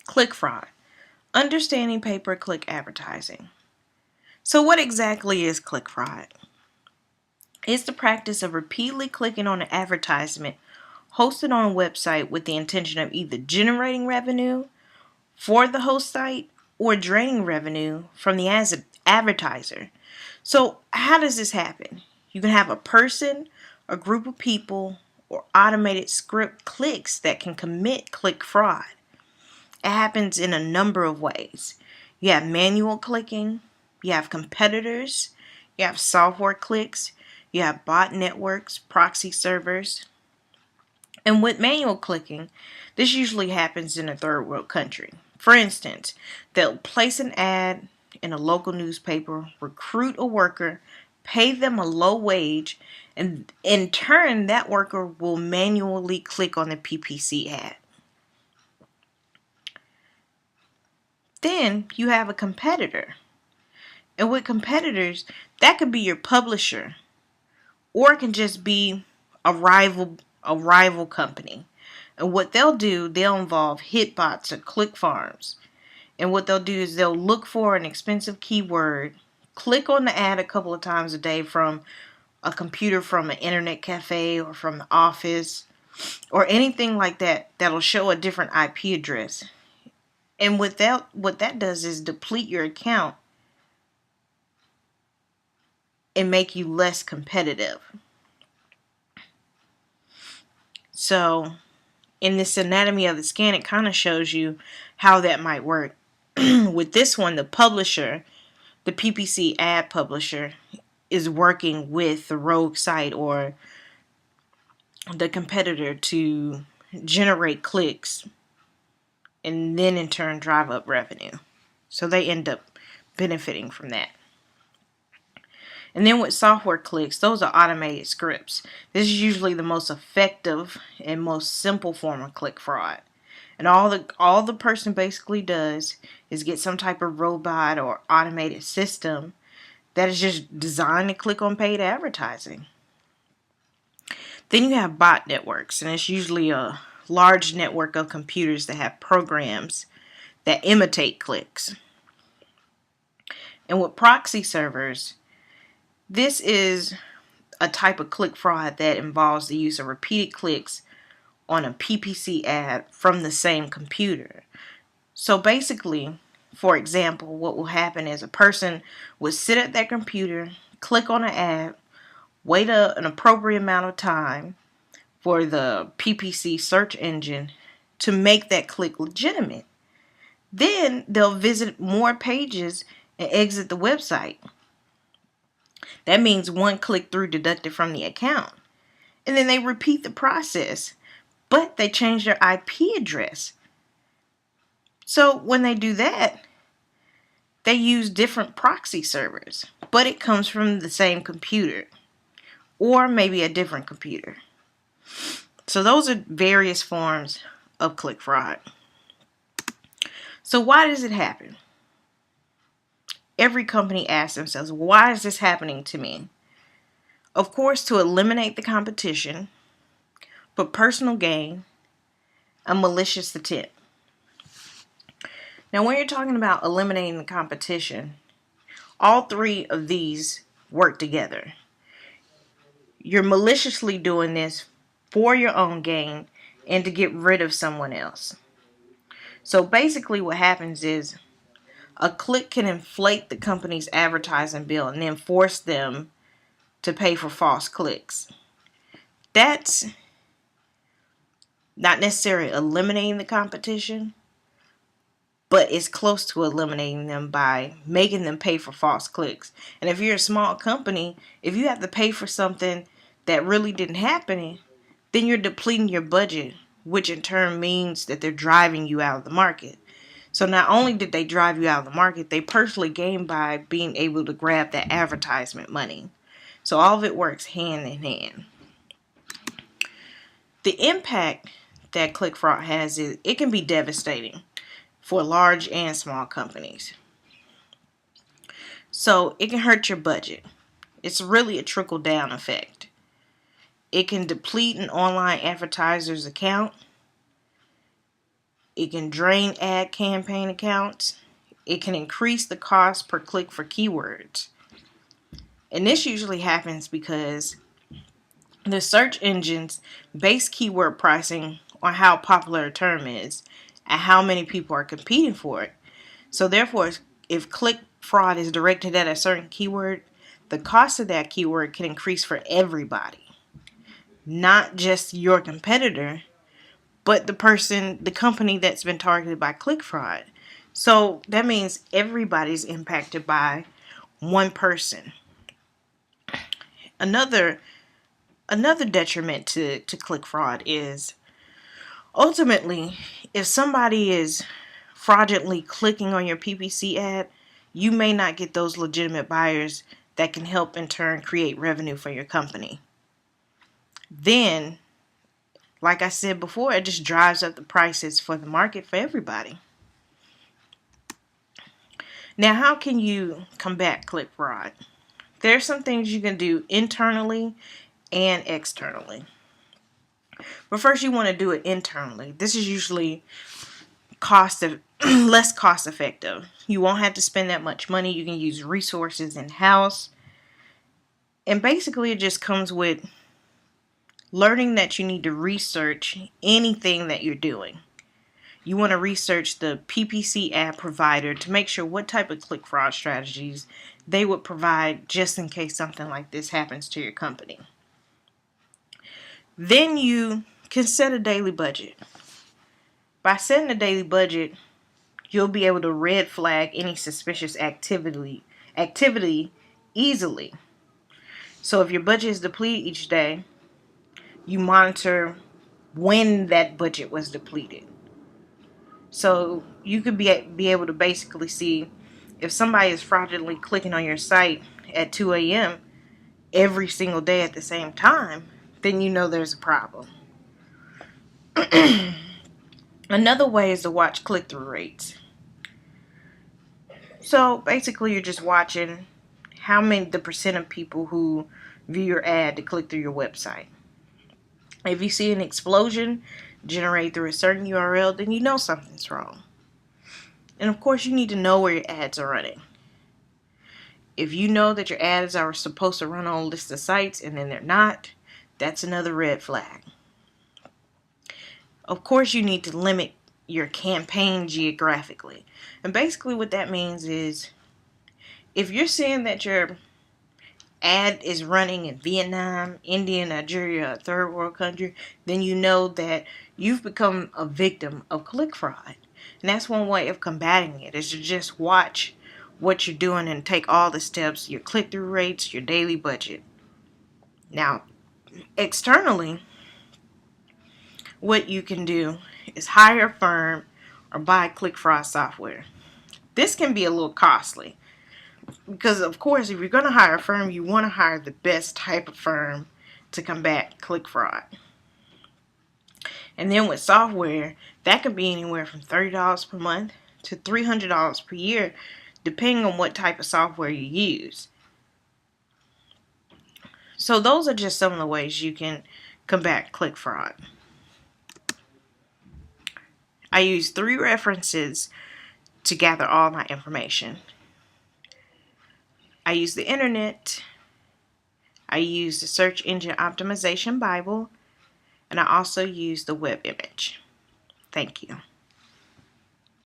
Click fraud. Understanding pay-per-click advertising. So what exactly is click fraud? It's the practice of repeatedly clicking on an advertisement hosted on a website with the intention of either generating revenue for the host site or draining revenue from the advertiser. So how does this happen? You can have a person, a group of people, or automated script clicks that can commit click fraud. It happens in a number of ways. You have manual clicking, you have competitors, you have software clicks, you have bot networks, proxy servers. And with manual clicking, this usually happens in a third world country. For instance, they'll place an ad in a local newspaper, recruit a worker, pay them a low wage, and in turn, that worker will manually click on the PPC ad. Then you have a competitor. And with competitors, that could be your publisher, or it can just be a rival company. And what they'll do, they'll involve hitbots or click farms. And what they'll do is they'll look for an expensive keyword, click on the ad a couple of times a day from a computer from an internet cafe or from the office or anything like that that'll show a different IP address. And what that does is deplete your account and make you less competitive. So in this anatomy of the scan, it kind of shows you how that might work. With this one, the publisher, the PPC ad publisher, is working with the rogue site or the competitor to generate clicks and then in turn drive up revenue. So they end up benefiting from that. And then with software clicks, those are automated scripts. This is usually the most effective and most simple form of click fraud. And all the person basically does is get some type of robot or automated system that is just designed to click on paid advertising. Then you have bot networks, and it's usually a large network of computers that have programs that imitate clicks. And with proxy servers, this is a type of click fraud that involves the use of repeated clicks on a PPC ad from the same computer. So basically, for example, what will happen is a person would sit at their computer, click on an ad, wait an appropriate amount of time for the PPC search engine to make that click legitimate. Then they'll visit more pages and exit the website. That means one click through deducted from the account. And then they repeat the process, but they change their IP address. So when they do that, they use different proxy servers, but it comes from the same computer or maybe a different computer. So those are various forms of click fraud. So why does it happen? Every company asks themselves, why is this happening to me? Of course, to eliminate the competition, for personal gain, a malicious intent. Now, when you're talking about eliminating the competition, all three of these work together. You're maliciously doing this for your own gain and to get rid of someone else. So basically what happens is a click can inflate the company's advertising bill and then force them to pay for false clicks. That's not necessarily eliminating the competition, but it's close to eliminating them by making them pay for false clicks. And if you're a small company, if you have to pay for something that really didn't happen, then you're depleting your budget, which in turn means that they're driving you out of the market. So not only did they drive you out of the market, they personally gained by being able to grab that advertisement money. So all of it works hand in hand. The impact that click fraud has is it can be devastating for large and small companies. So it can hurt your budget. It's really a trickle-down effect. It can deplete an online advertiser's account. It can drain ad campaign accounts. It can increase the cost per click for keywords. And this usually happens because the search engines base keyword pricing on how popular a term is and how many people are competing for it. So therefore, if click fraud is directed at a certain keyword, the cost of that keyword can increase for everybody. Not just your competitor, but the company that's been targeted by click fraud. So that means everybody's impacted by one person. Another detriment to click fraud is ultimately if somebody is fraudulently clicking on your PPC ad, you may not get those legitimate buyers that can help in turn create revenue for your company. Then, like I said before, it just drives up the prices for the market for everybody. Now, how can you combat click fraud? There's some things you can do internally and externally. But first, you want to do it internally. This is usually less cost effective. You won't have to spend that much money. You can use resources in-house. And basically, it just comes with learning that you need to research anything that you're doing. You want to research the PPC ad provider to make sure what type of click fraud strategies they would provide just in case something like this happens to your company. Then you can set a daily budget. By setting a daily budget, you'll be able to red flag any suspicious activity easily. So if your budget is depleted each day, you monitor when that budget was depleted. So you could be able to basically see if somebody is fraudulently clicking on your site at 2 a.m. every single day at the same time, then you know there's a problem. Another way is to watch click-through rates. So basically you're just watching the percent of people who view your ad to click through your website. If you see an explosion generated through a certain URL, then you know something's wrong. And of course, you need to know where your ads are running. If you know that your ads are supposed to run on a list of sites and then they're not, that's another red flag. Of course, you need to limit your campaign geographically. And basically what that means is if you're seeing that your ad is running in Vietnam, India, Nigeria, a third world country, then you know that you've become a victim of click fraud. And that's one way of combating it, is to just watch what you're doing and take all the steps, your click-through rates, your daily budget. Now, externally, what you can do is hire a firm or buy click fraud software. This can be a little costly because, of course, if you're going to hire a firm, you want to hire the best type of firm to combat click fraud. And then with software, that could be anywhere from $30 per month to $300 per year, depending on what type of software you use. So those are just some of the ways you can combat click fraud. I use 3 references to gather all my information. I use the internet, I use the Search Engine Optimization Bible, and I also use the web image. Thank you.